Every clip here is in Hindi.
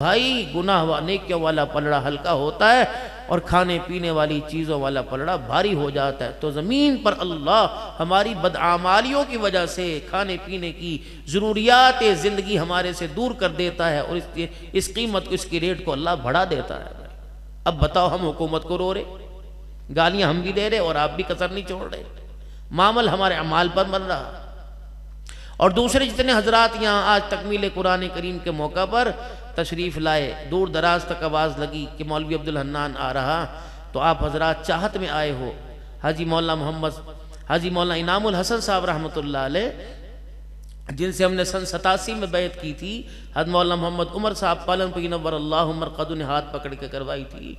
भाई गुनाह व नेकियों वाला पलड़ा हल्का होता है और खाने पीने वाली चीज़ों वाला पलड़ा भारी हो जाता है। तो ज़मीन पर अल्लाह हमारी बदआमालियों की वजह से खाने पीने की ज़रूरियात ज़िंदगी हमारे से दूर कर देता है और इस कीमत को, इसकी रेट को अल्लाह बढ़ा देता है। अब बताओ, हम हुकूमत को रो रहे, गालियाँ हम भी दे रहे और आप भी कसर नहीं छोड़ रहे, मामल हमारे अमाल पर बन रहा। और दूसरे जितने हजरात यहाँ आज तकमील कुरान करीम के मौका पर तशरीफ़ लाए, दूर दराज तक आवाज़ लगी कि मौलवी अब्दुल हन्नान आ रहा, तो आप हजरात चाहत में आए हो। हाजी मौलाना इनामुल हसन साहब रहमतुल्लाह अलैह, जिनसे हमने सन 87 में बैत की थी, हज़रत मौलाना मोहम्मद उमर साहब पालनपुर नव्वरल्लाहु मरक़दहु ने हाथ पकड़ के करवाई थी।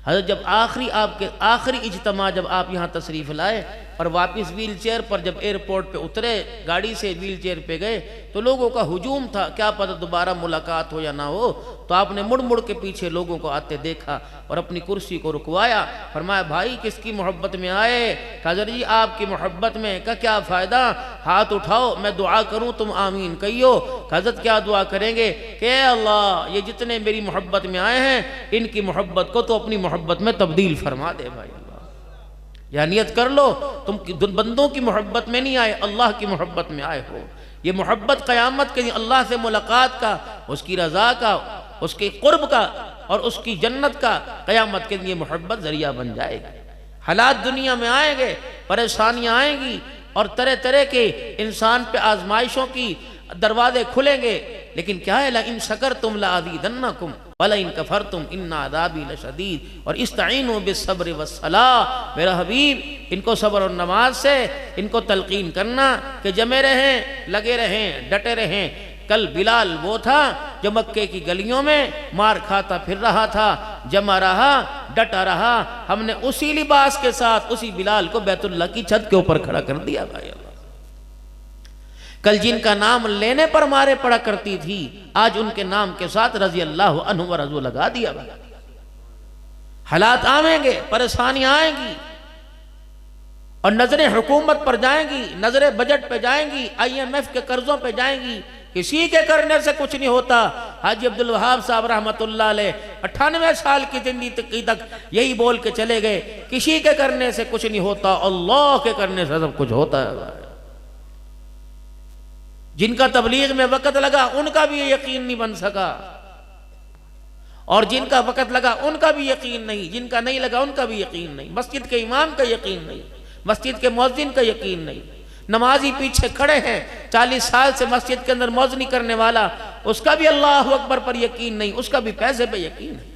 हज़रत जब आपके आखिरी इज्तिमा जब आप यहाँ तशरीफ़ लाए और वापस व्हील चेयर पर जब एयरपोर्ट पे उतरे, गाड़ी से व्हील चेयर पे गए, तो लोगों का हुजूम था, क्या पता दोबारा मुलाकात हो या ना हो। तो आपने मुड़ मुड़ के पीछे लोगों को आते देखा और अपनी कुर्सी को रुकवाया, फरमाया भाई किसकी मोहब्बत में आए? हज़रत जी आपकी मोहब्बत में का क्या फ़ायदा, हाथ उठाओ मैं दुआ करूँ तुम आमीन कहियो। हज़रत क्या दुआ करेंगे कि अल्लाह ये जितने मेरी मोहब्बत में आए हैं इनकी मोहब्बत को तो अपनी मोहब्बत में तब्दील फरमा दे। भाई या नियत कर लो तुम बंदों की मोहब्बत में नहीं आए, अल्लाह की मोहब्बत में आए हो। ये मोहब्बत क़यामत के दिन अल्लाह से मुलाकात का, उसकी रज़ा का, उसके क़ुर्ब का और उसकी जन्नत का क़यामत के दिन ये मोहब्बत ज़रिया बन जाएगी। हालात दुनिया में आएंगे, परेशानियाँ आएंगी और तरह तरह के इंसान पे आजमाइशों की दरवाजे खुलेंगे, लेकिन क्या है, ला इन शकरतुम लअज़ीदन्नकुम वला इन कफरतुम इन्ना अज़ाबी लशदीद और इस्तईनु बिस्सब्र वस्सलाह। मेरा हबीब, इनको सब्र और नमाज से इनको तलकीन करना कि जमे रहें, लगे रहें, डटे रहें। कल बिलाल वो था जो मक्के की गलियों में मार खाता फिर रहा था, जमा रहा, डटा रहा। हमने उसी लिबास के साथ उसी बिलाल को बैतुल्लाह की छत के ऊपर खड़ा कर दिया। भाई कल जिनका नाम लेने पर मारे पड़ा करती थी, आज उनके नाम के साथ रजी अल्लाह अन्हु व रज़ू लगा दिया। हालात आएंगे, परेशानियां आएंगी और नजरें हुकूमत पर जाएंगी, नजरें बजट पे जाएंगी, IMF के कर्जों पे जाएंगी। किसी के करने से कुछ नहीं होता। हाजी अब्दुल वहाब साहब रहमतुल्लाह अलैह 98 साल की जिंदगी तक यही बोल के चले गए, किसी के करने से कुछ नहीं होता, अल्लाह के करने से सब कुछ होता है। जिनका तबलीग में वक़्त लगा उनका भी यकीन नहीं बन सका और जिनका वक़्त लगा उनका भी यकीन नहीं, जिनका नहीं लगा उनका भी यकीन नहीं, मस्जिद के इमाम का यकीन नहीं, मस्जिद के मुअज्जिन का यकीन नहीं। नमाजी पीछे खड़े हैं, 40 साल से मस्जिद के अंदर मौज़नी करने वाला, उसका भी अल्लाहु अकबर पर यकीन नहीं, उसका भी पैसे पे यकीन है।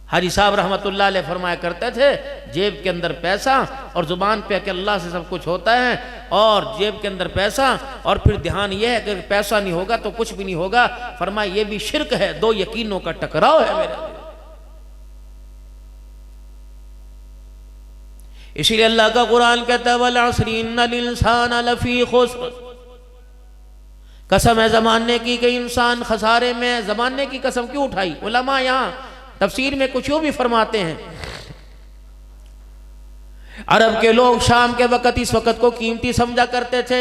हाजी साहब रहमतुल्लाह अलैह फरमाया करते थे, जेब के अंदर पैसा और जुबान पे कि अल्लाह से सब कुछ होता है, और जेब के अंदर पैसा और फिर ध्यान यह है कि पैसा नहीं होगा तो कुछ भी नहीं होगा। फरमाया ये भी शिर्क है, दो यकीनों का टकराव है मेरे। इसीलिए अल्लाह का कुरान कहता है वल अस्रि इन्नल इंसान लफी खुस्र, कसम है जमाने की कि इंसान खसारे में। जमाने की कसम क्यों उठाई? उलमा यहाँ तफसीर में कुछ यूँ भी फरमाते हैं, अरब के लोग शाम के वक़्त इस वक़्त को कीमती समझा करते थे।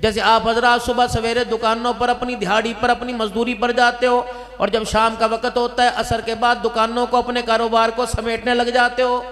जैसे आप हजरात सुबह सवेरे दुकानों पर अपनी दिहाड़ी पर अपनी मजदूरी पर जाते हो और जब शाम का वक़्त होता है असर के बाद दुकानों को अपने कारोबार को समेटने लग जाते हो।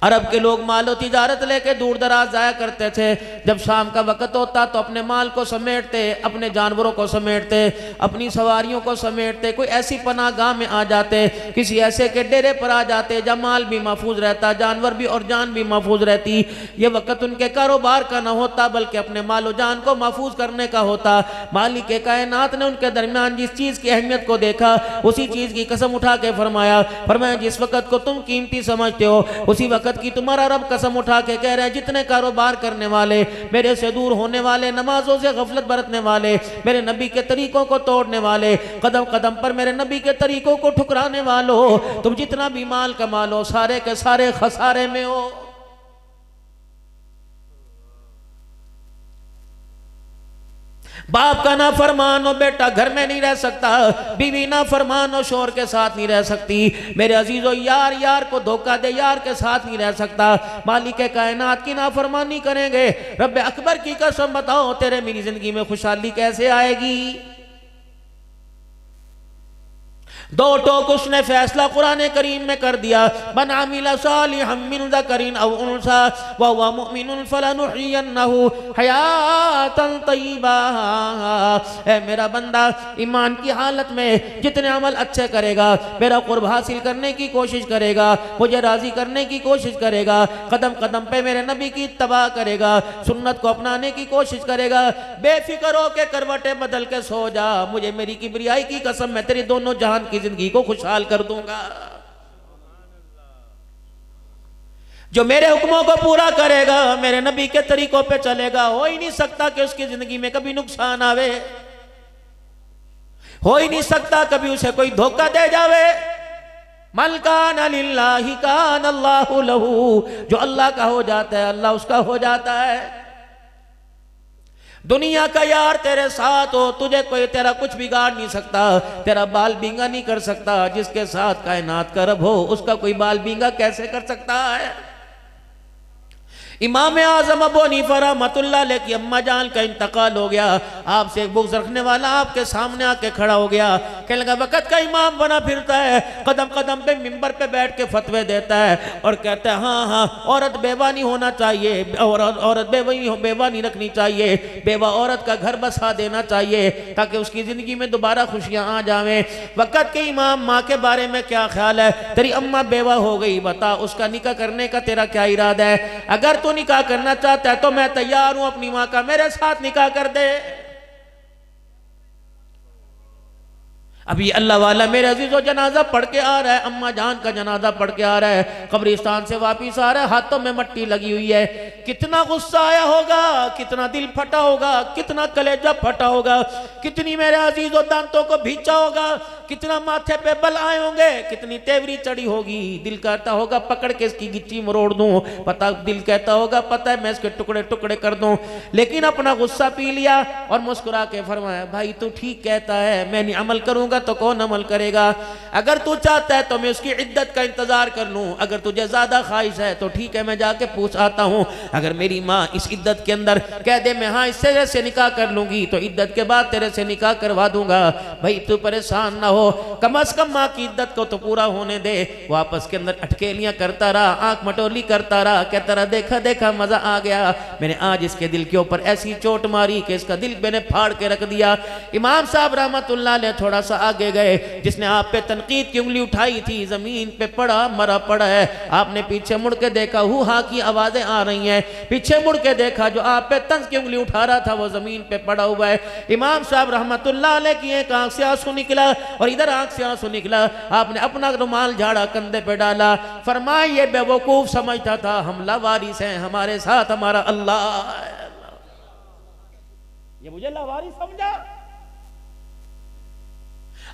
अरब के लोग मालो तिजारत लेके दूर दराज जाया करते थे, जब शाम का वक़्त होता तो अपने माल को समेटते, अपने जानवरों को समेटते, अपनी सवारियों को समेटते, कोई ऐसी पनाह गाह में आ जाते, किसी ऐसे के डेरे पर आ जाते जब माल भी महफूज रहता, जानवर भी और जान भी महफूज रहती। ये वक़्त उनके कारोबार का ना होता बल्कि अपने मालो जान को महफूज करने का होता। मालिक के कायनात ने उनके दरमियान जिस चीज़ की अहमियत को देखा उसी चीज़ की कसम उठा के फरमाया जिस वक़्त को तुम कीमती समझते हो उसी वक़्त की तुम्हारा रब कसम उठा के कह रहे हैं जितने कारोबार करने वाले, मेरे से दूर होने वाले, नमाजों से गफलत बरतने वाले, मेरे नबी के तरीकों को तोड़ने वाले, कदम कदम पर मेरे नबी के तरीकों को ठुकराने वालों, तुम जितना भी माल कमा लो सारे के सारे खसारे में हो। बाप का ना फरमान हो बेटा घर में नहीं रह सकता, बीवी ना फरमान हो शोहर के साथ नहीं रह सकती। मेरे अजीजों यार यार को धोखा दे यार के साथ नहीं रह सकता। मालिक कायनात की नाफरमानी करेंगे, रब्बे अकबर की कसम बताओ तेरे मेरी जिंदगी में खुशहाली कैसे आएगी। दो टोक उसने फैसला कुरान करीम में कर दिया, मन आमिला सालिहम मिन ज़करिन औ उन्सा व हुवा मुमिनुन फलनुहयिन्नहु हयातन तय्यिबा। ऐ मेरा बंदा ईमान की हालत में जितने अमल अच्छे करेगा, मेरा कुर्ब हासिल करने की कोशिश करेगा, मुझे राजी करने की कोशिश करेगा, कदम कदम पे मेरे नबी की इत्तबा करेगा, सुन्नत को अपनाने की कोशिश करेगा, बेफिक्र हो के करवटें बदल के सो जा, मुझे मेरी किबरियाई की कसम मैं तेरी दोनों जहान की जिंदगी को खुशहाल कर दूंगा। जो मेरे हुक्मों को पूरा करेगा, मेरे नबी के तरीकों पे चलेगा, हो ही नहीं सकता कि उसकी जिंदगी में कभी नुकसान आवे, हो ही नहीं सकता कभी उसे कोई धोखा दे जावे। मल कान लिल्लाहि कान अल्लाहु लहू, जो अल्लाह का हो जाता है अल्लाह उसका हो जाता है। दुनिया का यार तेरे साथ हो, तुझे कोई तेरा कुछ बिगाड़ नहीं सकता, तेरा बाल बींगा नहीं कर सकता। जिसके साथ कायनात का रब हो उसका कोई बाल बींगा कैसे कर सकता है। इमाम आजम अबू हनीफा रहमतुल्लाह अलैह की अम्मा जान का इंतकाल हो गया। आपसे एक बुग़्ज़ रखने वाला आपके सामने आके खड़ा हो गया, कहने लगा वक़्त का इमाम बना फिरता है, कदम कदम पे मिंबर पे बैठ के फतवे देता है और कहता है हाँ हाँ औरत बेवा नहीं होना चाहिए, औरत बेवा नहीं रखनी चाहिए, बेवा औरत का घर बसा देना चाहिए ताकि उसकी ज़िंदगी में दोबारा खुशियाँ आ जावें। वक़्त के इमाम माँ के बारे में क्या ख्याल है, तेरी अम्मा बेवा हो गई, बता उसका निकाह करने का तेरा क्या इरादा है। अगर तू निकाह करना चाहता है तो मैं तैयार हूं, अपनी मां का मेरे साथ निकाह कर दे। अभी अल्लाह वाला मेरे अजीजों जनाजा पढ़ के आ रहा है, अम्मा जान का जनाजा पढ़ के आ रहा है, कब्रिस्तान से वापिस आ रहा है, हाथों में मट्टी लगी हुई है। कितना गुस्सा आया होगा, कितना दिल फटा होगा, कितना कलेजा फटा होगा, कितनी मेरे अजीजों दांतों को भींचा होगा, कितना माथे पे बल आए होंगे, कितनी तेवरी चढ़ी होगी। दिल कहता होगा पकड़ के इसकी गिच्ची मरोड़ दूं, पता दिल कहता होगा पता है मैं इसके टुकड़े टुकड़े कर दूं, लेकिन अपना गुस्सा पी लिया और मुस्कुरा के फरमाया भाई तू ठीक कहता है, मैं नहीं अमल करूंगा तो कौन अमल करेगा। अगर तू चाहता है तो मैं उसकी इद्दत का इंतजार कर लूं, अगर तुझे ज्यादा ख्वाहिश है तो ठीक है मैं जाके पूछ आता हूं। अगर मेरी माँ इस इद्दत के अंदर कह दे मैं हाँ इससे से निकाह कर लूंगी तो इद्दत के बाद तेरे से निकाह करवा दूंगा। भाई तू परेशान ना हो, कम अज कम माँ की इद्दत को तो पूरा होने दे। वापस के अंदर अटकेलियां करता रहा, आंख मटोली करता रहा, कहता रहा देखा देखा मजा आ गया, मैंने आज इसके दिल के ऊपर ऐसी चोट मारी कि इसका दिल मैंने फाड़ के रख दिया। इमाम साहब रहमतुल्लाह अलैह थोड़ा सा आगे गए, जिसने आप पे तनकीद की उंगली उठाई थी जमीन पे पड़ा मरा पड़ा है। आपने पीछे मुड़ के देखा हु हा की आवाजें आ रही हैं, पीछे मुड़ के देखा जो आप पे तंज की उंगली उठा रहा था वो जमीन पे पड़ा हुआ है। इमाम साहब रहमतुल्लाह अलैह की एक आंख से आंसू निकला और इधर आंख से आंसू निकला। आपने अपना रुमाल झाड़ा कंधे पे डाला, फरमाया ये बेवकूफ समझता था हम लावारिस हैं, हमारे साथ हमारा अल्लाह, ये मुझे लावारिस समझा।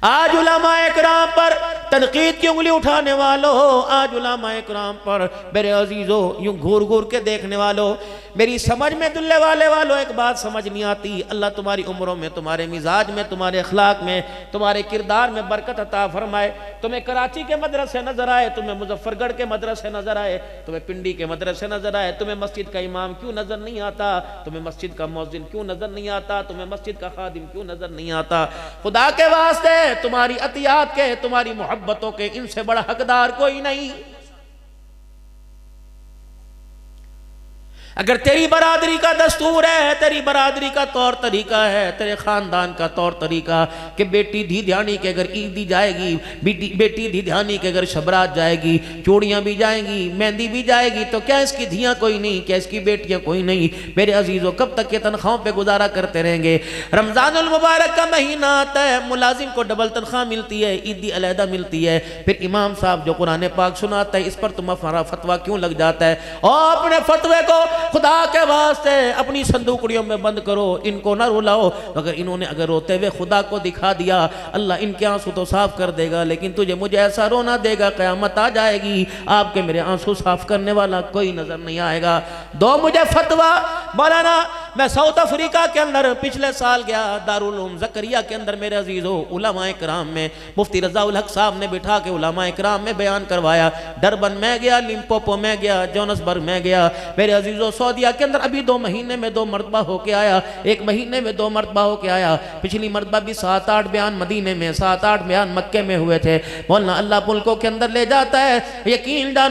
आज उलमाए किराम पर तनकीद की उंगली उठाने वालों, आज उलमाए किराम पर मेरे अजीजों यूं घूर घूर के देखने वालों, मेरी समझ में दुल्ले वालों एक बात समझ नहीं आती। अल्लाह तुम्हारी उम्रों में, तुम्हारे मिजाज में, तुम्हारे अखलाक में, तुम्हारे किरदार में बरकत अता फरमाए। तुम्हें कराची के मदरसे नजर आए, तुम्हें मुजफ्फरगढ़ के मदरसे नजर आए, तुम्हें पिंडी के मदरसे नजर आए, तुम्हें मस्जिद का इमाम क्यों नजर नहीं आता, तुम्हें मस्जिद का मुअज्जिन क्यों नजर नहीं आता, तुम्हें मस्जिद का खादिम क्यों नजर नहीं आता। खुदा के वास्ते तुम्हारी अतियात के, तुम्हारी मोहब्बतों के इनसे बड़ा हकदार कोई नहीं। अगर तेरी बरादरी का दस्तूर है, तेरी बरादरी का तौर तरीका है, तेरे खानदान का तौर तरीका कि बेटी धी-ध्यानी के अगर ईद दी जाएगी, बेटी धी-ध्यानी के अगर शबरात जाएगी, चूड़ियां भी जाएंगी, मेहंदी भी जाएगी, तो क्या इसकी धियां कोई नहीं, क्या इसकी बेटियां कोई नहीं। मेरे अजीजों कब तक ये तनख्वाहों पे गुजारा करते रहेंगे। रमजानुल मुबारक का महीना आता है, मुलाजिम को डबल तनख्वाह मिलती है, ईदी अलहदा मिलती है, फिर इमाम साहब जो कुरान पाक सुनाता है इस पर तुम्हारा फतवा क्यों लग जाता है। और अपने फतवे को खुदा के वास्ते अपनी संदूकड़ियों में बंद करो, इनको ना रुलाओ। अगर रोते हुए खुदा को दिखा दिया, अल्लाह इनके आंसू तो साफ कर देगा, लेकिन तुझे मुझे ऐसा रोना देगा क़यामत आ जाएगी, आपके मेरे आंसू साफ करने वाला कोई नजर नहीं आएगा। दो मुझे फतवा, मौलाना मैं साउथ अफ्रीका के अंदर पिछले साल गया, दारुल उलूम ज़करिया के अंदर मेरे अजीज़ों उलमाए किराम में मुफ्ती रज़ाउल हक साहब ने बिठा के उलमाए किराम में बयान करवाया। डरबन में गया, लिम्पोपो में गया, जोनसबर्ग में गया। मेरे अजीज़ों सऊदीया के अंदर अभी 2 महीने में 2 मरतबा होके आया, 1 महीने में 2 मरतबा होके आया। पिछली मरतबा भी 7-8 बयान मदीने में, 7-8 बयान मक्के में हुए थे। बोलना अल्लाह मुल्कों के अंदर ले जाता है, यकीन